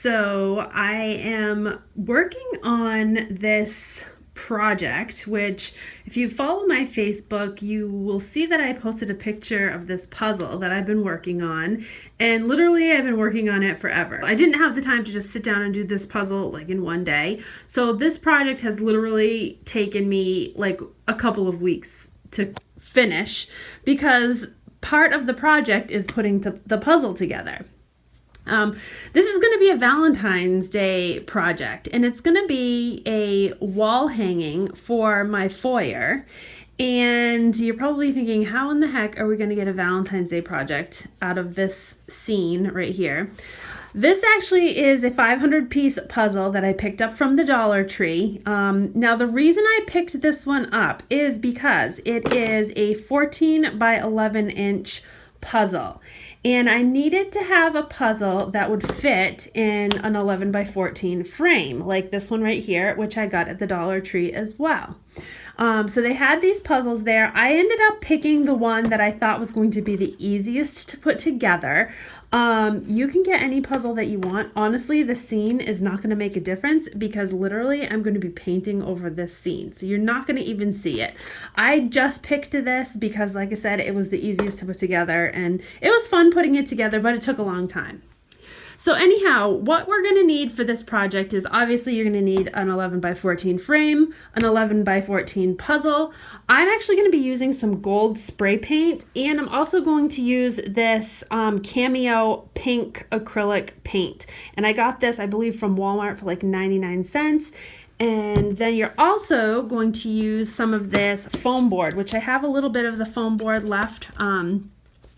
So I am working on this project, which if you follow my Facebook, you will see that I posted a picture of this puzzle that I've been working on, and literally I've been working on it forever. I didn't have the time to just sit down and do this puzzle like in one day. So this project has literally taken me like a couple of weeks to finish because part of the project is putting the puzzle together. This is going to be a Valentine's Day project, and it's going to be a wall hanging for my foyer. And you're probably thinking, how in the heck are we going to get a Valentine's Day project out of this scene right here? This actually is a 500-piece puzzle that I picked up from the Dollar Tree. Now, the reason I picked this one up is because it is a 14 by 11 inch puzzle. And I needed to have a puzzle that would fit in an 11 by 14 frame, like this one right here, which I got at the Dollar Tree as well. So they had these puzzles there. I ended up picking the one that I thought was going to be the easiest to put together. You can get any puzzle that you want. Honestly, the scene is not going to make a difference because literally I'm going to be painting over this scene. So you're not going to even see it. I just picked this because, like I said, it was the easiest to put together and it was fun putting it together, but it took a long time. So anyhow, what we're going to need for this project is obviously you're going to need an 11 by 14 frame, an 11 by 14 puzzle. I'm actually going to be using some gold spray paint, and I'm also going to use this Cameo pink acrylic paint. And I got this, I believe, from Walmart for like 99 cents. And then you're also going to use some of this foam board, which I have a little bit of the foam board left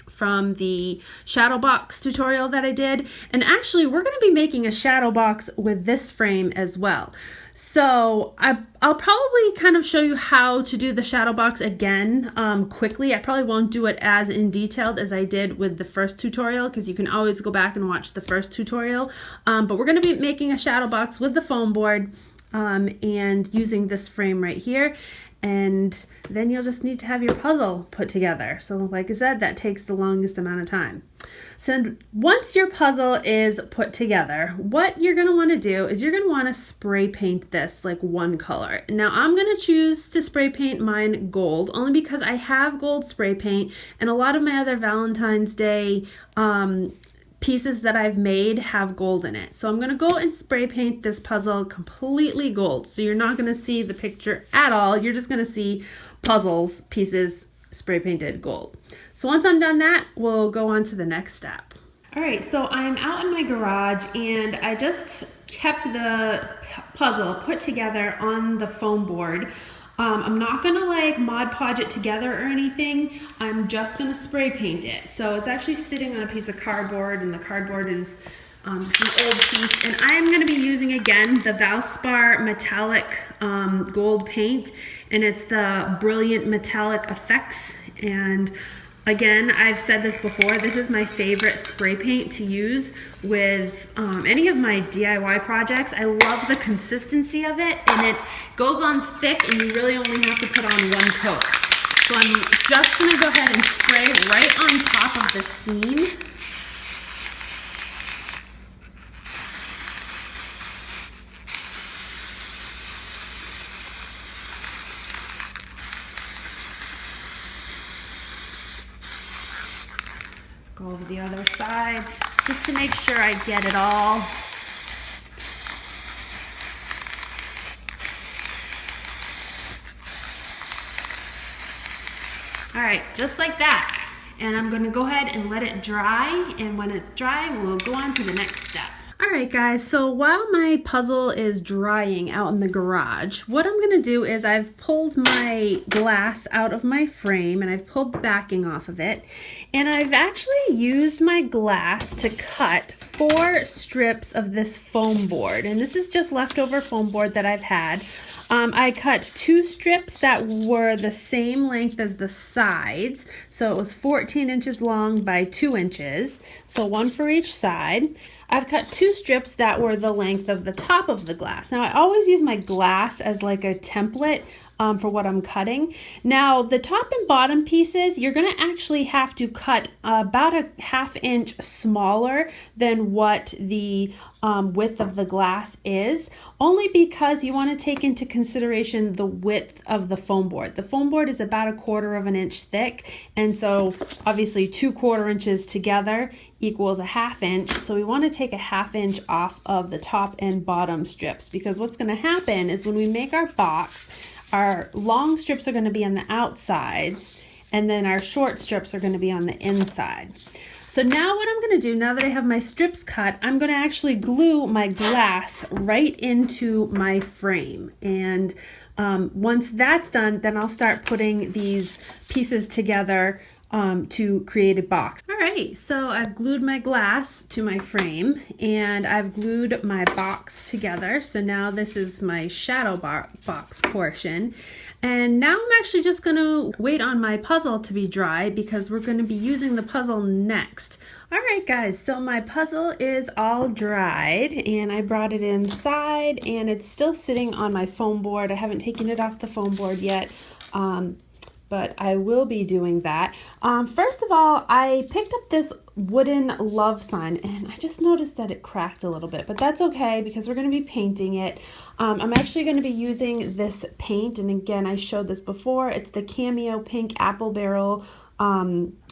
from the shadow box tutorial that I did. And actually we're going to be making a shadow box with this frame as well. So I'll probably kind of show you how to do the shadow box again quickly. I probably won't do it as in detailed as I did with the first tutorial because you can always go back and watch the first tutorial. But we're going to be making a shadow box with the foam board and using this frame right here. And then you'll just need to have your puzzle put together. So like I said, that takes the longest amount of time. So once your puzzle is put together, what you're going to want to do is you're going to want to spray paint this like one color. Now I'm going to choose to spray paint mine gold only because I have gold spray paint, and a lot of my other Valentine's Day pieces that I've made have gold in it. So I'm going to go and spray paint this puzzle completely gold. So you're not going to see the picture at all. You're just going to see puzzles, pieces spray painted gold. So once I'm done that, we'll go on to the next step. All right, so I'm out in my garage and I just kept the puzzle put together on the foam board. I'm not gonna like Mod Podge it together or anything. I'm just gonna spray paint it. So it's actually sitting on a piece of cardboard, and the cardboard is just an old piece. And I'm gonna be using again the Valspar metallic gold paint, and it's the Brilliant Metallic Effects. And again, I've said this before, this is my favorite spray paint to use with any of my DIY projects. I love the consistency of it, and it goes on thick and you really only have to put on one coat. So I'm just gonna go ahead and spray right on top of the seam. Go over the other side just to make sure I get it all. All right, just like that. And I'm gonna go ahead and let it dry, and when it's dry, we'll go on to the next step. All right, guys, so while my puzzle is drying out in the garage, what I'm gonna do is I've pulled my glass out of my frame and I've pulled the backing off of it. And I've actually used my glass to cut 4 strips of this foam board. And this is just leftover foam board that I've had. I cut 2 strips that were the same length as the sides. So it was 14 inches long by 2 inches. So one for each side. I've cut 2 strips that were the length of the top of the glass. Now I always use my glass as like a template for what I'm cutting. Now the top and bottom pieces, you're gonna actually have to cut about a 1/2 inch smaller than what the width of the glass is, only because you want to take into consideration the width of the foam board. The foam board is about 1/4 inch thick, and so obviously 2/4 inches together equals a 1/2 inch. So we want to take a 1/2 inch off of the top and bottom strips, because what's going to happen is when we make our box, our long strips are going to be on the outsides, and then our short strips are going to be on the inside. So now what I'm going to do, now that I have my strips cut, I'm going to actually glue my glass right into my frame. And once that's done, then I'll start putting these pieces together to create a box. All right, so I've glued my glass to my frame, and I've glued my box together. So now this is my shadow box portion. And now I'm actually just going to wait on my puzzle to be dry, because we're going to be using the puzzle next. All right, guys, so my puzzle is all dried, and I brought it inside, and it's still sitting on my foam board. I haven't taken it off the foam board yet, but I will be doing that. First of all, I picked up this wooden love sign, and I just noticed that it cracked a little bit, but that's okay because we're going to be painting it. I'm actually going to be using this paint, and again, I showed this before. It's the Cameo Pink Apple Barrel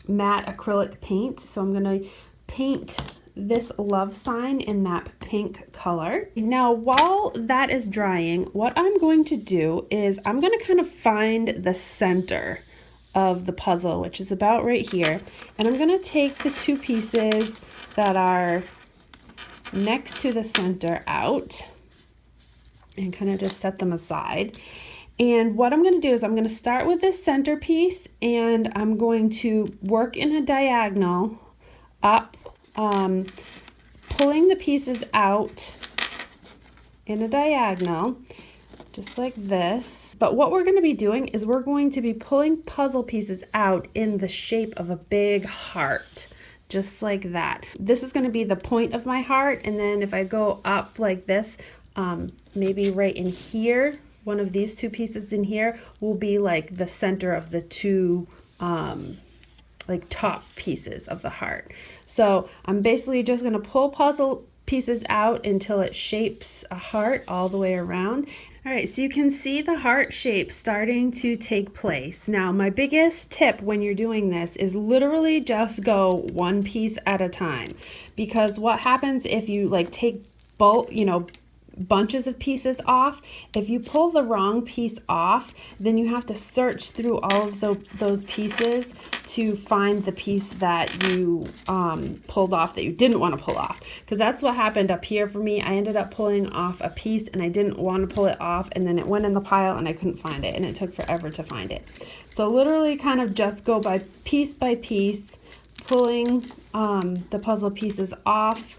matte acrylic paint. So I'm going to paint this love sign in that pink color. Now, while that is drying, what I'm going to do is I'm going to kind of find the center of the puzzle, which is about right here. And I'm going to take the two pieces that are next to the center out and kind of just set them aside. And what I'm going to do is I'm going to start with this center piece, and I'm going to work in a diagonal up, pulling the pieces out in a diagonal, just like this. But what we're going to be doing is we're going to be pulling puzzle pieces out in the shape of a big heart, just like that. This is going to be the point of my heart, and then if I go up like this, maybe right in here, one of these two pieces in here will be like the center of the two like top pieces of the heart. So I'm basically just going to pull puzzle pieces out until it shapes a heart all the way around. All right, so you can see the heart shape starting to take place. Now, my biggest tip when you're doing this is literally just go one piece at a time, because what happens if you like take bulk, bunches of pieces off, if you pull the wrong piece off, then you have to search through all of those pieces to find the piece that you pulled off that you didn't want to pull off. Because that's what happened up here for me. I ended up pulling off a piece and I didn't want to pull it off, and then it went in the pile and I couldn't find it, and it took forever to find it. So literally kind of just go by piece, pulling the puzzle pieces off.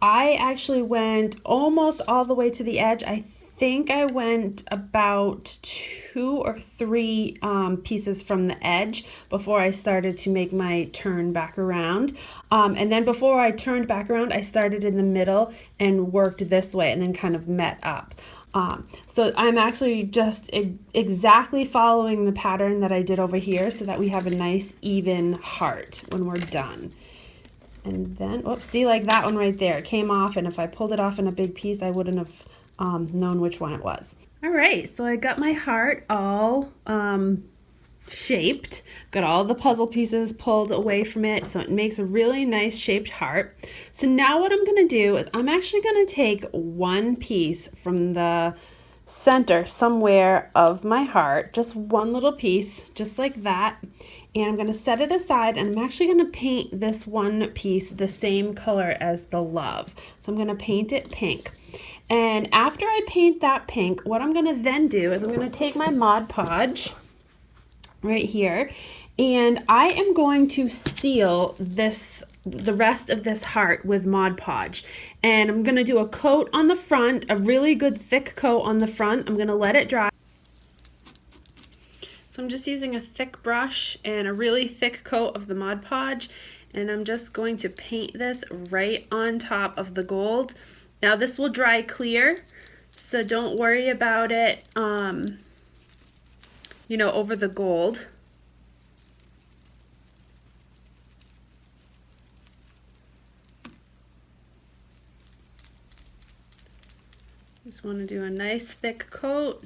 I actually went almost all the way to the edge. I think I went about 2 or 3 pieces from the edge before I started to make my turn back around. And then before I turned back around, I started in the middle and worked this way and then kind of met up. So I'm actually just exactly following the pattern that I did over here so that we have a nice even heart when we're done. And then, oops, see, like that one right there, it came off, and if I pulled it off in a big piece, I wouldn't have known which one it was. All right, so I got my heart all shaped, got all the puzzle pieces pulled away from it, so it makes a really nice shaped heart. So now what I'm going to do is I'm actually going to take one piece from the center somewhere of my heart, just one little piece, just like that. And I'm going to set it aside, and I'm actually going to paint this one piece the same color as the love. So I'm going to paint it pink. And after I paint that pink, what I'm going to then do is I'm going to take my Mod Podge right here, and I am going to seal the rest of this heart with Mod Podge. And I'm going to do a coat on the front, a really good thick coat on the front. I'm going to let it dry. So I'm just using a thick brush and a really thick coat of the Mod Podge, and I'm just going to paint this right on top of the gold. Now this will dry clear, So don't worry about it, you know, over the gold. Just want to do a nice thick coat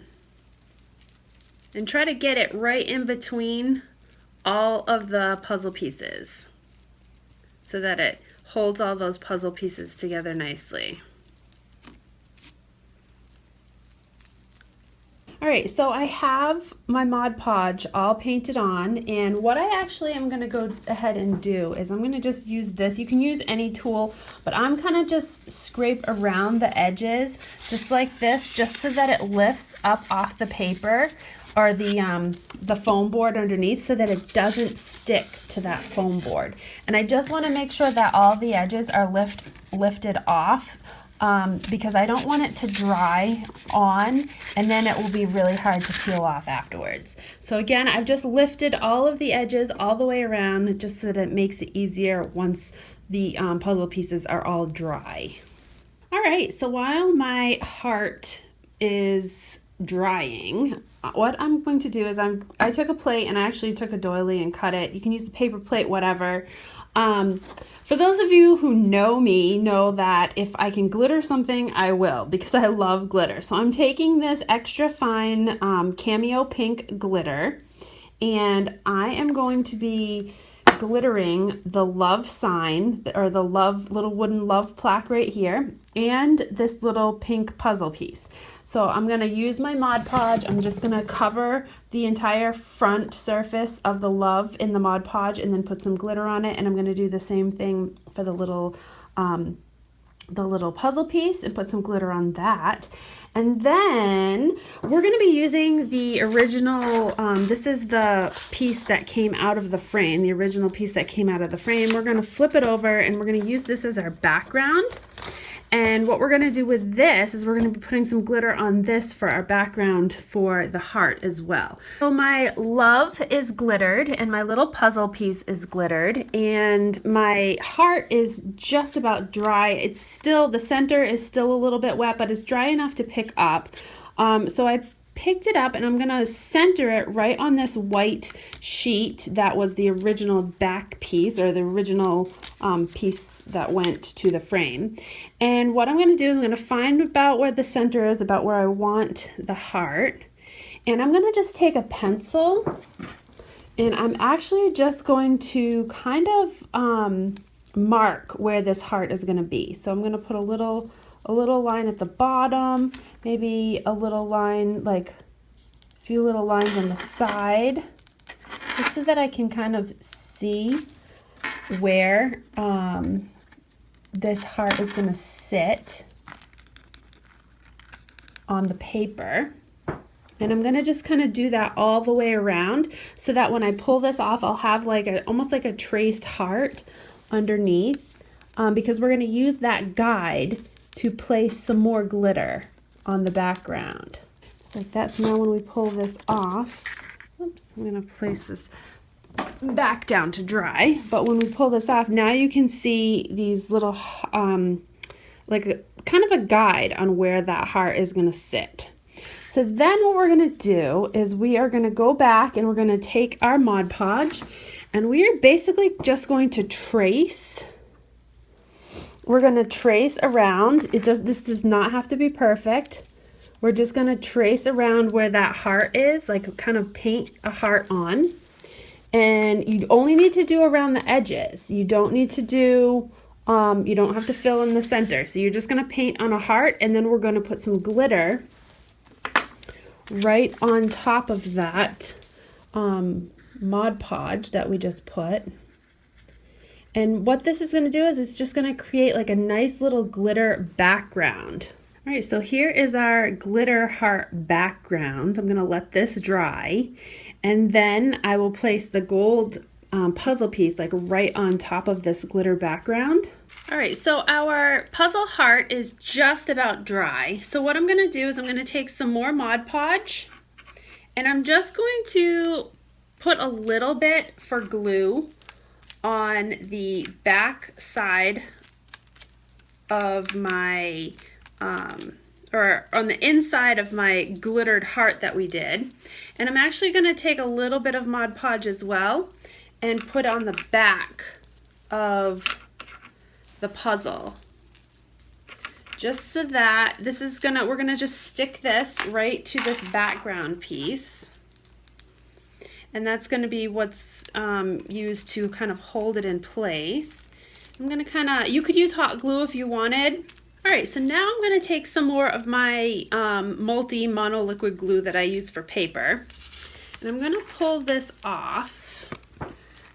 and try to get it right in between all of the puzzle pieces so that it holds all those puzzle pieces together nicely. All right, so I have my Mod Podge all painted on, and what I actually am gonna go ahead and do is I'm gonna just use this. You can use any tool, but I'm gonna just scrape around the edges just like this, just so that it lifts up off the paper or the foam board underneath so that it doesn't stick to that foam board. And I just wanna make sure that all the edges are lifted off. Because I don't want it to dry on and then it will be really hard to peel off afterwards. So again, I've just lifted all of the edges all the way around just so that it makes it easier once the puzzle pieces are all dry. All right, so while my heart is drying, what I'm going to do is I took a plate and I actually took a doily and cut it. You can use a paper plate, whatever. For those of you who know me, know that if I can glitter something, I will, because I love glitter. So I'm taking this extra fine cameo pink glitter, and I am going to be glittering the love sign, or the love, little wooden love plaque right here, and this little pink puzzle piece. So I'm going to use my Mod Podge. I'm just going to cover the entire front surface of the love in the Mod Podge and then put some glitter on it. And I'm going to do the same thing for the little puzzle piece and put some glitter on that. And then we're going to be using the original, this is the piece that came out of the frame, the original piece that came out of the frame. We're going to flip it over and we're going to use this as our background. And what we're going to do with this is we're going to be putting some glitter on this for our background for the heart as well. So my love is glittered and my little puzzle piece is glittered and my heart is just about dry. It's still, the center is still a little bit wet, but it's dry enough to pick up. So I picked it up and I'm going to center it right on this white sheet that was the original back piece, or the original piece that went to the frame. And what I'm going to do is I'm going to find about where the center is, about where I want the heart. And I'm going to just take a pencil and I'm actually just going to kind of mark where this heart is going to be. So I'm going to put a little line at the bottom, maybe a little line, like a few little lines on the side, just so that I can kind of see where this heart is going to sit on the paper. And I'm going to just kind of do that all the way around so that when I pull this off, I'll have like almost like a traced heart underneath, because we're going to use that guide to place some more glitter on the background. Just like that. So now when we pull this off, oops, I'm going to place this back down to dry. But when we pull this off, now you can see these little, like kind of a guide on where that heart is going to sit. So then what we're going to do is we are going to go back and we're going to take our Mod Podge and we are basically just going to trace. We're going to trace around. This does not have to be perfect. We're just going to trace around where that heart is, like kind of paint a heart on. And you only need to do around the edges. You don't need to do, you don't have to fill in the center. So you're just going to paint on a heart and then we're going to put some glitter right on top of that Mod Podge that we just put. And what this is going to do is it's just going to create like a nice little glitter background. All right, so here is our glitter heart background. I'm going to let this dry. And then I will place the gold puzzle piece like right on top of this glitter background. All right, so our puzzle heart is just about dry. So what I'm going to do is I'm going to take some more Mod Podge and I'm just going to put a little bit for glue on the back side of my or on the inside of my glittered heart that we did. And I'm actually going to take a little bit of Mod Podge as well and put on the back of the puzzle. Just so that this is we're gonna just stick this right to this background piece. And that's gonna be what's used to kind of hold it in place. I'm gonna you could use hot glue if you wanted. All right, so now I'm gonna take some more of my multi-mono liquid glue that I use for paper. And I'm gonna pull this off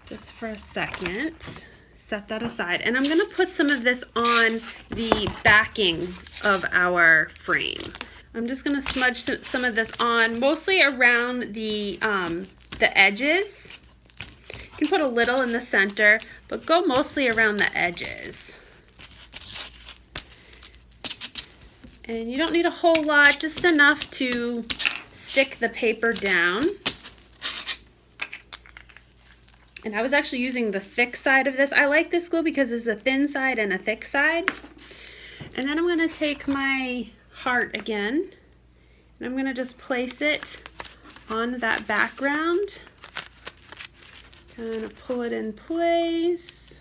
just for a second. Set that aside, and I'm going to put some of this on the backing of our frame. I'm just going to smudge some of this on, mostly around the edges. You can put a little in the center, but go mostly around the edges. And you don't need a whole lot, just enough to stick the paper down. And I was actually using the thick side of this. I like this glue because there's a thin side and a thick side. And then I'm going to take my heart again, and I'm going to just place it on that background. Kind of pull it in place.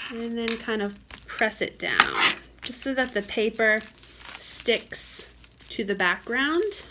And then kind of press it down, just so that the paper sticks to the background.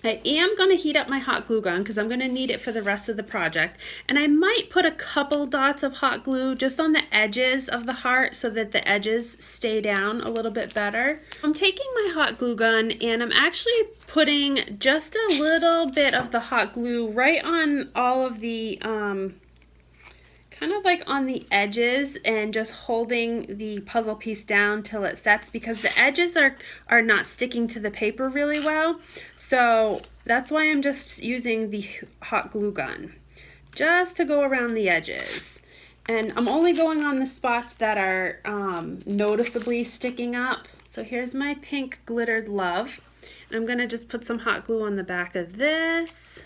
I am going to heat up my hot glue gun because I'm going to need it for the rest of the project. And I might put a couple dots of hot glue just on the edges of the heart so that the edges stay down a little bit better. I'm taking my hot glue gun and I'm actually putting just a little bit of the hot glue right on all of the, kind of like on the edges, and just holding the puzzle piece down till it sets, because the edges are not sticking to the paper really well. So that's why I'm just using the hot glue gun, just to go around the edges. And I'm only going on the spots that are noticeably sticking up. So here's my pink glittered love. I'm gonna just put some hot glue on the back of this.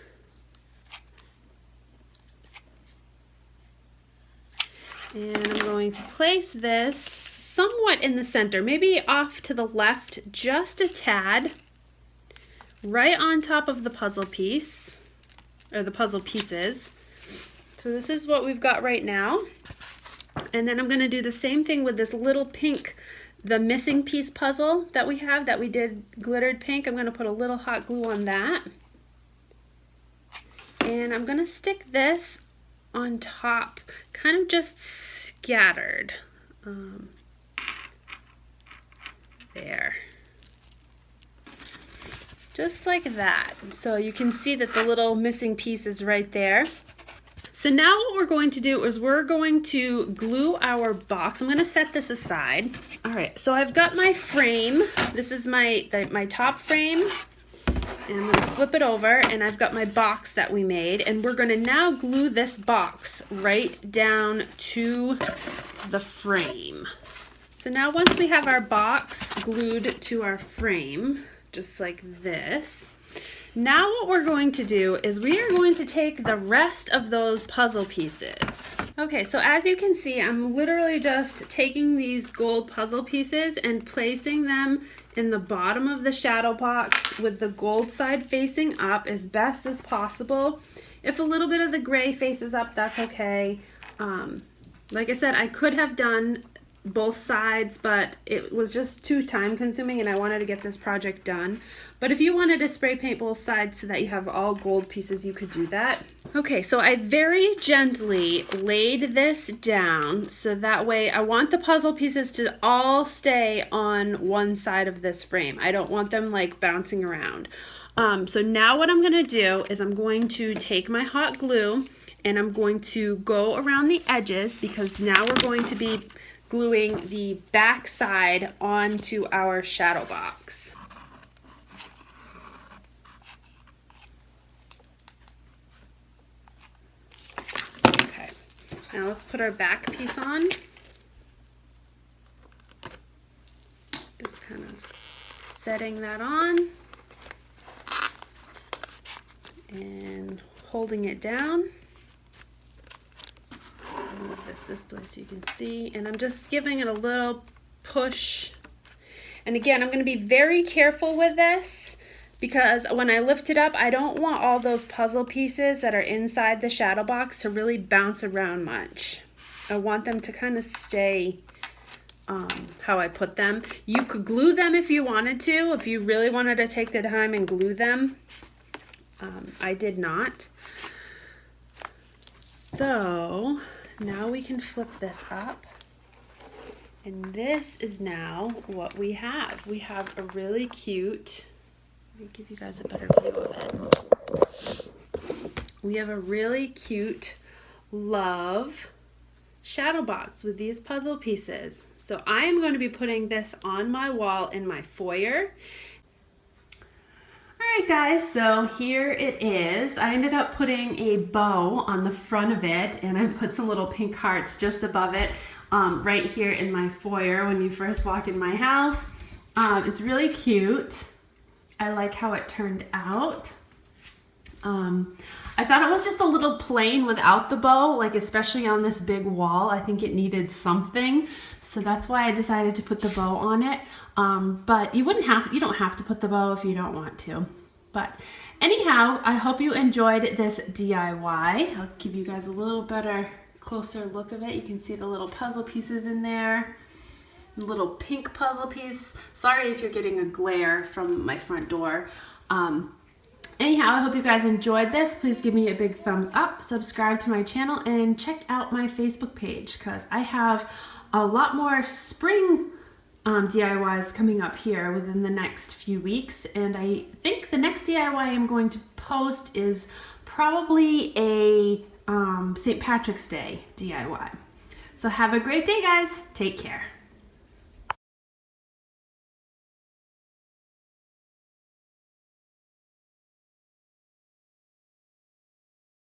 And I'm going to place this somewhat in the center, maybe off to the left just a tad, right on top of the puzzle piece, or the puzzle pieces. So this is what we've got right now. And then I'm going to do the same thing with this little pink, the missing piece puzzle that we have, that we did glittered pink. I'm going to put a little hot glue on that. And I'm going to stick this on top, kind of just scattered. There. Just like that. So you can see that the little missing piece is right there. So now what we're going to do is we're going to glue our box. I'm going to set this aside. All right, so I've got my frame. This is my top frame. And I'm going to flip it over, and I've got my box that we made, and we're going to now glue this box right down to the frame. So now once we have our box glued to our frame, just like this, now what we're going to do is we are going to take the rest of those puzzle pieces. Okay, so as you can see, I'm literally just taking these gold puzzle pieces and placing them in the bottom of the shadow box with the gold side facing up as best as possible. If a little bit of the gray faces up, that's okay. Like I said, I could have done both sides, but it was just too time consuming and I wanted to get this project done. But if you wanted to spray paint both sides so that you have all gold pieces, you could do that. Okay, so I very gently laid this down so that way I want the puzzle pieces to all stay on one side of this frame. I don't want them like bouncing around. So now what I'm gonna do is I'm going to take my hot glue and I'm going to go around the edges, because now we're going to be gluing the back side onto our shadow box. Okay, now let's put our back piece on. Just kind of setting that on and holding it down. Move this way so you can see, and I'm just giving it a little push. And again, I'm going to be very careful with this because when I lift it up, I don't want all those puzzle pieces that are inside the shadow box to really bounce around much. I want them to kind of stay how I put them. You could glue them if you wanted to, if you really wanted to take the time and glue them. I did not. So now we can flip this up. And this is now what we have. We have a really cute, let me give you guys a better view of it. We have a really cute love shadow box with these puzzle pieces. So I am going to be putting this on my wall in my foyer. Alright guys, so here it is. I ended up putting a bow on the front of it, and I put some little pink hearts just above it, right here in my foyer when you first walk in my house. It's really cute. I like how it turned out. I thought it was just a little plain without the bow, like especially on this big wall. I think it needed something, so that's why I decided to put the bow on it. But you don't have to put the bow if you don't want to. But anyhow, I hope you enjoyed this DIY. I'll give you guys a little better, closer look of it. You can see the little puzzle pieces in there. A little pink puzzle piece. Sorry if you're getting a glare from my front door. Anyhow, I hope you guys enjoyed this. Please give me a big thumbs up, subscribe to my channel, and check out my Facebook page because I have a lot more spring DIYs coming up here within the next few weeks. And I think the next DIY I'm going to post is probably a St. Patrick's Day DIY. So have a great day, guys. Take care.